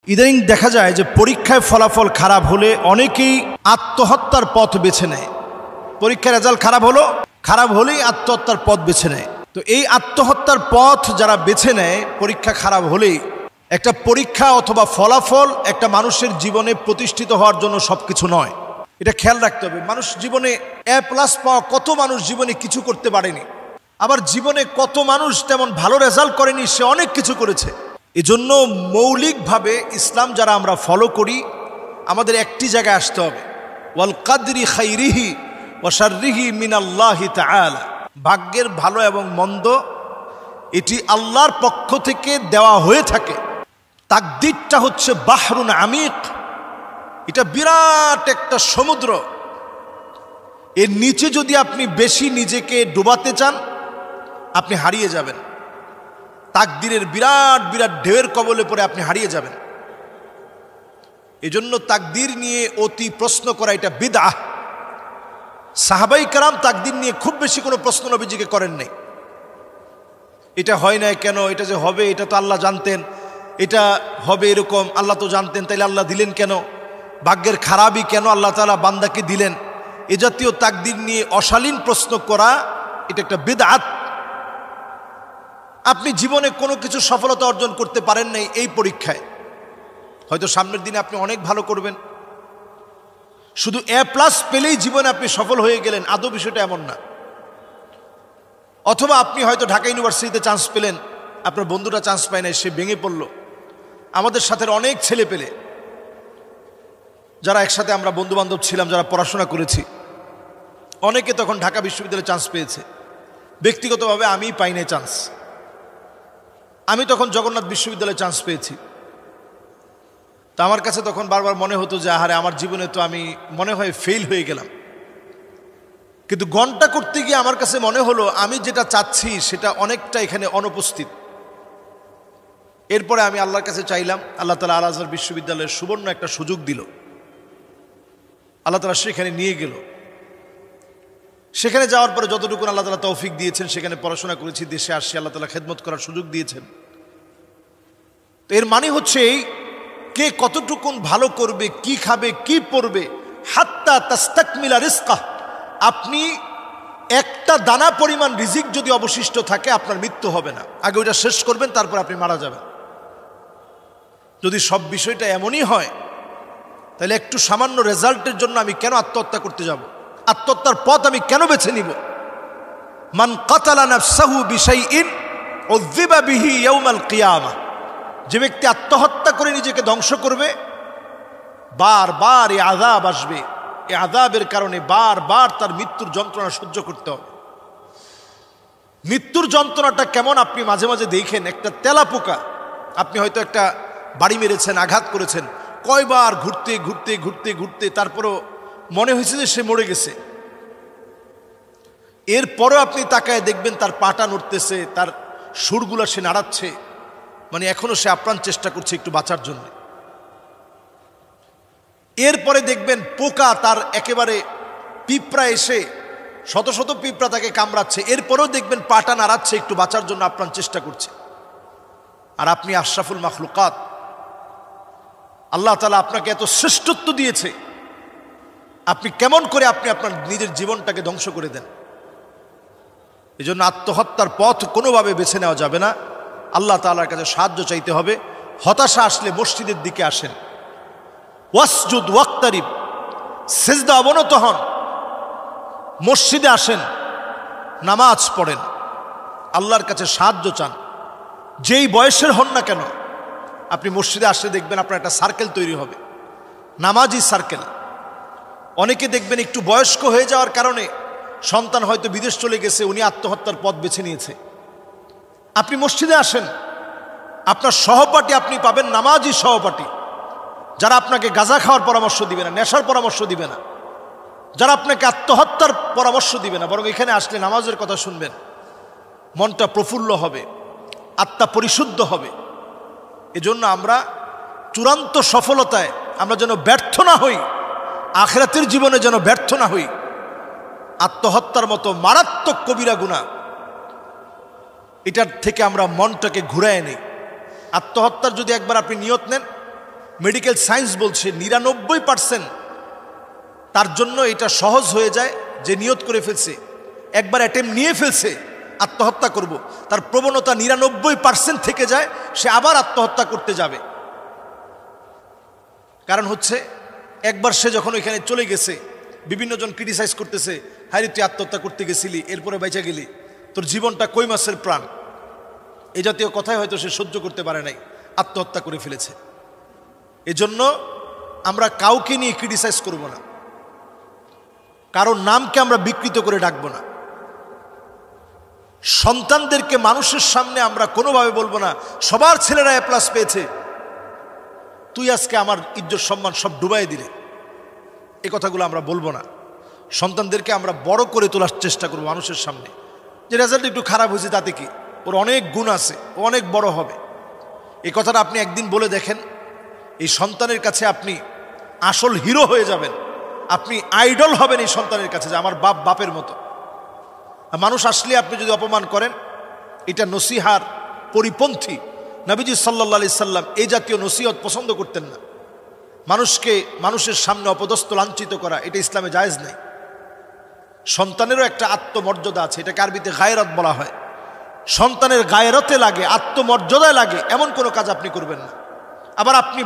ইদানিং দেখা যায় যে পরীক্ষায় ফলাফল খারাপ হলে অনেকেই আত্মহত্যার পথ বেছে নেয়। পরীক্ষার রেজাল্ট খারাপ হলেই আত্মহত্যার পথ বেছে নেয়। তো এই আত্মহত্যার পথ যারা বেছে নেয় পরীক্ষা খারাপ হলেই, একটা পরীক্ষা অথবা ফলাফল একটা মানুষের জীবনে প্রতিষ্ঠিত হওয়ার জন্য সবকিছু নয়, এটা খেয়াল রাখতে হবে। মানুষ জীবনে A+ পাওয়া কত মানুষ জীবনে কিছু করতে পারেনি, আবার জীবনে কত মানুষ তেমন ভালো রেজাল্ট করেনি, সে অনেক কিছু করেছে। এজন্য মৌলিকভাবে ইসলাম যারা আমরা ফলো করি আমাদের একটি জায়গায় আসতে হবে, ওয়াল কাদরি খাইরিহি ওয়া শাররিহি মিনাল্লাহি তাআলা। ভাগ্যের ভালো এবং মন্দ এটি আল্লাহর পক্ষ থেকে দেওয়া হয়ে থাকে। তাকদীরটা হচ্ছে বাহরুন আমিক, এটা বিরাট একটা সমুদ্র। এর নিচে যদি আপনি বেশি নিজেকে ডুবাতে চান আপনি হারিয়ে যাবেন। তাকদীরের বিরাট বিরাট ঢেউয়ের কবলে পড়ে আপনি হারিয়ে যাবেন। এজন্য তাকদীর নিয়ে অতি প্রশ্ন করা এটা বিদআহ। সাহাবাই কেরাম তাকদীর নিয়ে খুব বেশি কোনো প্রশ্ন নবীজিকে করেন নাই। এটা হয় না কেন, এটা যে হবে এটা তো আল্লাহ জানতেন, এটা হবে এরকম আল্লাহ তো জানতেন, তাইলে আল্লাহ দিলেন কেন, ভাগ্যের খারাপই কেন আল্লাহ তাআলা বান্দাকে দিলেন। এ জাতীয় তাকদীর নিয়ে অশালীন প্রশ্ন করা এটা একটা বিদআত। আপনি জীবনে কোনো কিছু সফলতা অর্জন করতে পারেন নাই এই পরীক্ষায়, হয়তো সামনের দিনে আপনি অনেক ভালো করবেন। শুধু A+ পেলেই জীবনে আপনি সফল হয়ে গেলেন, আদৌ বিষয়টা এমন না। অথবা আপনি হয়তো ঢাকা ইউনিভার্সিটিতে চান্স পেলেন, আপনার বন্ধুরা চান্স পায় নাই, সে ভেঙে পড়ল। আমাদের সাথে অনেক ছেলে পেলে যারা একসাথে আমরা বন্ধুবান্ধব ছিলাম, যারা পড়াশোনা করেছি, অনেকে তখন ঢাকা বিশ্ববিদ্যালয়ে চান্স পেয়েছে। ব্যক্তিগতভাবে আমি পাই নাই চান্স। আমি তখন জগন্নাথ বিশ্ববিদ্যালয়ে চান্স পেয়েছি। তা আমার কাছে তখন বারবার মনে হতো যে আহারে, আমার জীবনে তো আমি মনে হয় ফেল হয়ে গেলাম। কিন্তু গণটা করতে গিয়ে আমার কাছে মনে হলো আমি যেটা চাচ্ছি সেটা অনেকটা এখানে অনুপস্থিত। এরপরে আমি আল্লাহর কাছে চাইলাম, আল্লাহ তাআলা আল আজহার বিশ্ববিদ্যালয়ের সুবর্ণ একটা সুযোগ দিল, আল্লাহ তাআলা সেখানে নিয়ে গেল। সেখানে যাওয়ার পরে যতটুকু আল্লাহ তাআলা তৌফিক দিয়েছেন সেখানে পড়াশোনা করেছি, দেশে আসছি, আল্লাহ তাআলা খেদমত করার সুযোগ দিয়েছেন। তো এর মানে হচ্ছে কে কতটুকুন ভালো করবে, কি খাবে, কি পড়বে, হাত্তা তাস্তাকমিলা রিজকাহ। আপনি একটা দানা পরিমাণ রিজিক যদি অবশিষ্ট থাকে আপনার মৃত্যু হবে না, আগে ওইটা শেষ করবেন, তারপর আপনি মারা যাবেন। যদি সব বিষয়টা এমনই হয় তাহলে একটু সামান্য রেজাল্টের জন্য আমি কেন আত্মহত্যা করতে যাব? আত্মহত্যার পথ আমি কেন বেছে নিব? মান কাতালা নাফসাহু বিশাইইন উযযিবা বিহি ইয়াউমাল কিয়ামাহ। যে ব্যক্তি আত্মহত্যা করে নিজেকে ধ্বংস করবে, বারবার এই আযাব আসবে, এই আযাবের কারণে বারবার তার মৃত্যুর যন্ত্রণা সহ্য করতে হবে। মৃত্যুর যন্ত্রণাটা কেমন আপনি মাঝে মাঝে দেখেন। একটা তেলাপোকা, আপনি হয়তো একটা বাড়ি মেরেছেন, আঘাত করেছেন, কয়বার ঘুরতে ঘুরতে ঘুরতে ঘুরতে তারপরও মনে হয়েছে যে সে মরে গেছে। এরপরও আপনি তাকায় দেখবেন তার পাটা নড়তেছে, তার সুরগুলা সে নাড়াচ্ছে, মানে এখনো সে আপ্রাণ চেষ্টা করছে একটু বাঁচার জন্য। এরপরে দেখবেন পোকা, তার একেবারে পিঁপড়া এসে শত শত পিঁপড়া তাকে কামড়াচ্ছে, এরপরেও দেখবেন পাটা নাড়াচ্ছে একটু বাঁচার জন্য আপ্রাণ চেষ্টা করছে। আর আপনি আশরাফুল মাখলুকাত, আল্লাহ তাআলা আপনাকে এত শ্রেষ্ঠত্ব দিয়েছে, আপনি কেমন করে আপনি আপনার নিজের জীবনটাকে ধ্বংস করে দেন? এজন্য আত্মহত্যার পথ কোনোভাবে বেছে নেওয়া যাবে না। আল্লাহ তাআলার কাছে সাহায্য চাইতে হবে। হতাশা আসলে মসজিদের দিকে আসেন, ওয়াসজুদ ওয়াক্তারিব, সিজদা অবনত হন, মসজিদে আসেন, নামাজ পড়েন, আল্লাহর কাছে সাহায্য চান। যেই বয়সের হন না কেন আপনি মসজিদে আসলে দেখবেন আপনার একটা সার্কেল তৈরি হবে, নামাজি সার্কেল। অনেকে দেখবেন একটু বয়স্ক হয়ে যাওয়ার কারণে সন্তান হয়তো বিদেশ চলে গেছে, উনি আত্মহত্যার পথ বেছে নিয়েছে। আপনি মসজিদে আসেন, আপনার সহপাঠী আপনি পাবেন নামাজি সহপাঠী, যারা আপনাকে গাঁজা খাওয়ার পরামর্শ দিবে না, নেশার পরামর্শ দিবে না, যারা আপনাকে আত্মহত্যার পরামর্শ দিবে না, বরং এখানে আসলে নামাজের কথা শুনবেন, মনটা প্রফুল্ল হবে, আত্মা পরিশুদ্ধ হবে। এজন্য আমরা চূড়ান্ত সফলতায় আমরা যেন ব্যর্থ না হই, আখিরাতের জীবনে যেন ব্যর্থ না হই। আত্মহত্যার মতো মারাত্মক কবিরা গুনাহ, এটার থেকে আমরা মনটাকে ঘুরায় নেই। আত্মহত্যার যদি একবার আপনি নিয়ত নেন মেডিকেল সায়েন্স বলছে 99% তার জন্য এটা সহজ হয়ে যায়, যে নিয়ত করে ফেলছে, একবার অ্যাটেম্প নিয়ে ফেলছে আত্মহত্যা করব, তার প্রবণতা 99% থেকে যায়, সে আবার আত্মহত্যা করতে যাবে। কারণ হচ্ছে একবার সে যখন ওইখানে চলে গেছে, বিভিন্ন জন ক্রিটিসাইজ করতেছে, হায়রে তুই আত্মহত্যা করতে গেছিলি, এরপরে বেঁচে গেলি, তোর জীবনটা কই মাসের প্রাণ, এই জাতীয় কথাই হয়তো সে সহ্য করতে পারে নাই, আত্মহত্যা করে ফেলেছে। এজন্য আমরা কাউকে নিয়ে ক্রিটিসাইজ করব না, কারণ নামকে আমরা বিকৃত করে ডাকবো না। সন্তানদেরকে মানুষের সামনে আমরা কোনোভাবে বলবো না সবার ছেলেরা এ প্লাস পেয়েছে, তুই আজকে আমার ইজ্জত সম্মান সব ডুবাই দিলে, এই কথাগুলো আমরা বলবো না। সন্তানদেরকে আমরা বড় করে তোলার চেষ্টা করবো মানুষের সামনে, যে রেজাল্ট একটু খারাপ হয়েছে তাতে কি, ওর অনেক গুণ আছে, ও অনেক বড় হবে। এই কথাটা আপনি একদিন বলে দেখেন, এই সন্তানের কাছে আপনি আসল হিরো হয়ে যাবেন, আপনি আইডল হবেন এই সন্তানের কাছে, যে আমার বাপ বাপের মতো। মানুষ আসলে আপনি যদি অপমান করেন, এটা নসিহার পরিপন্থী। নবীজি সাল্লাল্লাহু আলাইহি সাল্লাম এই জাতীয় নসিহত পছন্দ করতেন না। মানুষকে মানুষের সামনে অপদস্থ লাঞ্ছিত করা, এটা ইসলামে জায়েজ নেই। সন্তানেরও একটা আত্মমর্যাদা আছে, এটাকে আরবিতে গায়রাত বলা হয়। সন্তানের গায়রতে লাগে, আত্মমর্যাদায় লাগে, এমন কোনো কাজ আপনি করবেন না। আবার আপনি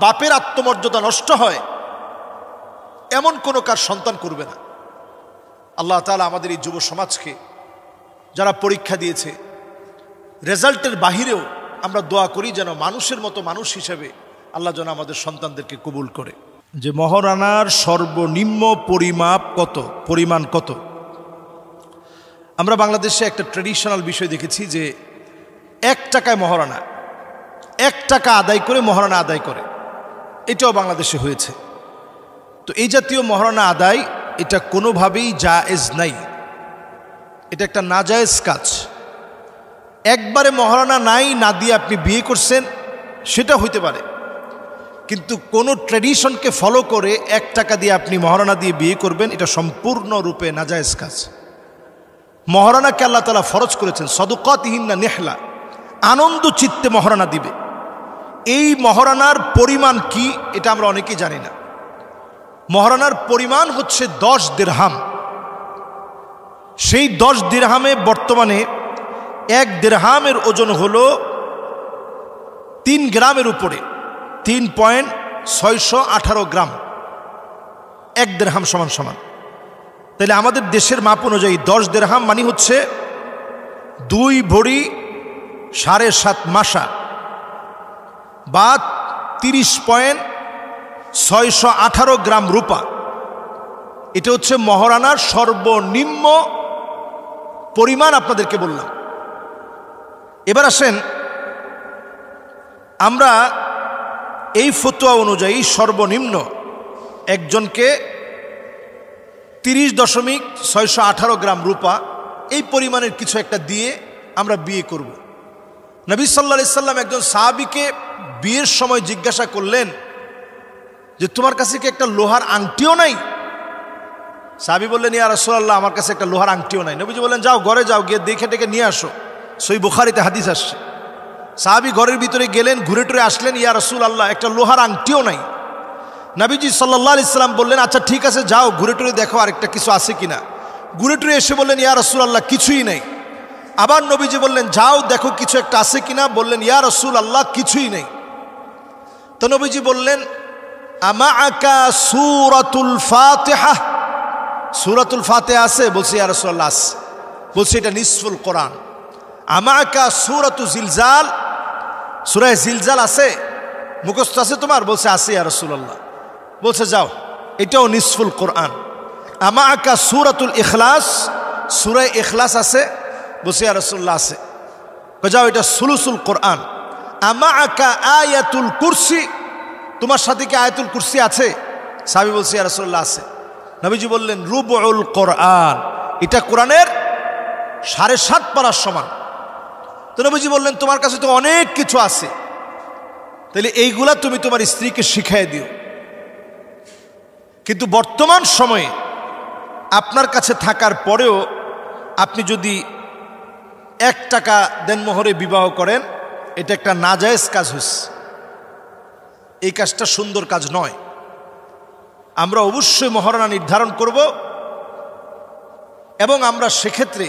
বাপের আত্মমর্যাদা নষ্ট হয় এমন কোনো কাজ সন্তান করবে না। আল্লাহ তাআলা আমাদের এই যুব সমাজকে, যারা পরীক্ষা দিয়েছে, রেজাল্টের বাহিরেও আমরা দোয়া করি যেন মানুষের মতো মানুষ হিসেবে আল্লাহ যেন আমাদের সন্তানদেরকে কবুল করে। যে মহারানার সর্বনিম্ন পরিমাণ কত? আমরা বাংলাদেশে একটা ট্র্যাডিশনাল বিষয় দেখেছি যে 1 টাকায় মহারানা, 1 টাকা আদায় করে মহারানা আদায় করে, এটাও বাংলাদেশে হয়েছে। তো এই জাতীয় মহারানা আদায় এটা কোনোভাবেই জায়েজ নাই, এটা একটা নাজায়েজ কাজ। একবারে মহারানা নাই না দিয়ে আপনি বিয়ে করছেন, সেটা হইতে পারে, কিন্তু কোনো ট্র্যাডিশনকে ফলো করে 1 টাকা দিয়ে আপনি মহারানা দিয়ে বিয়ে করবেন, এটা সম্পূর্ণরূপে নাজায়েজ কাজ। মহারানাকে আল্লাহ তাআলা ফরজ করেছেন সাদকাতিহিন্না নিহলা, আনন্দ চিত্তে মহারানা দিবে। এই মহারানার পরিমাণ কি এটা আমরা অনেকেই জানি না। মহারানার পরিমাণ হচ্ছে 10 দিরহাম। সেই 10 দিরহামে বর্তমানে 1 দিরহামের ওজন হলো 3 গ্রামের উপরে, 3.618 গ্রাম। 1 দিরহাম সমান। তাহলে আমাদের দেশের মাপ অনুযায়ী 10 দিরহাম মানে হচ্ছে 2 ভরি 7.5 মাসা বা 30.618 গ্রাম রূপা। এটা হচ্ছে মহারানার সর্বনিম্ন পরিমাণ আপনাদেরকে বললাম। এবার আসেন, আমরা এই ফতোয়া অনুযায়ী সর্বনিম্ন একজনকে 30.618 গ্রাম রূপা, এই পরিমাণের কিছু একটা দিয়ে আমরা বিয়ে করব। নবী সাল্লাল্লাহু আলাইহি সাল্লাম একজন সাহাবীকে বিয়ের সময় জিজ্ঞাসা করলেন যে তোমার কাছে কি একটা লোহার আংটিও নাই? সাহাবী বললেন, ইয়া রাসূলুল্লাহ, আমার কাছে একটা লোহার আংটিও নাই। নবীজি বললেন, যাও ঘরে যাও, গিয়ে দেখে টেকে নিয়ে আসো। সহিহ বুখারীতে হাদিস আসছে। সাহাবী ঘরের ভিতরে গেলেন, ঘুরে টুরে আসলেন, ইয়া রাসূলুল্লাহ, একটা লোহার আংটিও নাই। নবীজি সাল্লাল্লাহু আলাইহি সাল্লাম বললেন, আচ্ছা ঠিক আছে, যাও ঘুরে টুরে দেখো আরেকটা কিছু আছে কিনা। ঘুরে টুরে এসে বললেন, ইয়া রাসূলুল্লাহ, কিছুই নেই। আবার নবীজি বললেন, যাও দেখো কিছু একটা আছে কিনা। বললেন, ইয়া রাসূলুল্লাহ, কিছুই নেই। তো নবীজি বললেন, আমাআকা সূরাতুল ফাতিহা? সূরাতুল ফাতিহা আছে? বলছি, ইয়া রাসূলুল্লাহ আছে। বলছি, এটা নিসফুল কোরআন। আমাআকা সূরাতু জিলজাল? সূরা জিলজাল আছে, মুখস্থ আছে তোমার? বলছে, আছে ইয়া রাসূলুল্লাহ। বলছে, যাও, এটাও নিসফুল কোরআন। আমাআকা সূরাতুল ইখলাস? সূরা ইখলাস আছে? বলছে, ইয়া রাসূলুল্লাহ আছে। যাও, এটা সুলুসুল কোরআন। আমাআকা আয়াতুল কুরসি? তোমার সাথে কি আয়াতুল কুরসি আছে? সাহাবী বলছে, ইয়া রাসূলুল্লাহ আছে। নবীজি বললেন, রুবুল কোরআন, এটা কোরআনের 7.5 পারার সমান। তো নবীজি বললেন, তোমার কাছে তো অনেক কিছু আছে, তাহলে এইগুলা তুমি তোমার স্ত্রীকে শিখাই দিও। কিন্তু বর্তমান সময়ে আপনার কাছে থাকার পরেও আপনি যদি 1 টাকা দেনমোহরে বিবাহ করেন, এটা একটা নাজায়েজ কাজ হচ্ছে। এই কাজটা সুন্দর কাজ নয়। আমরা অবশ্যই মহারণা নির্ধারণ করব এবং আমরা সেক্ষেত্রে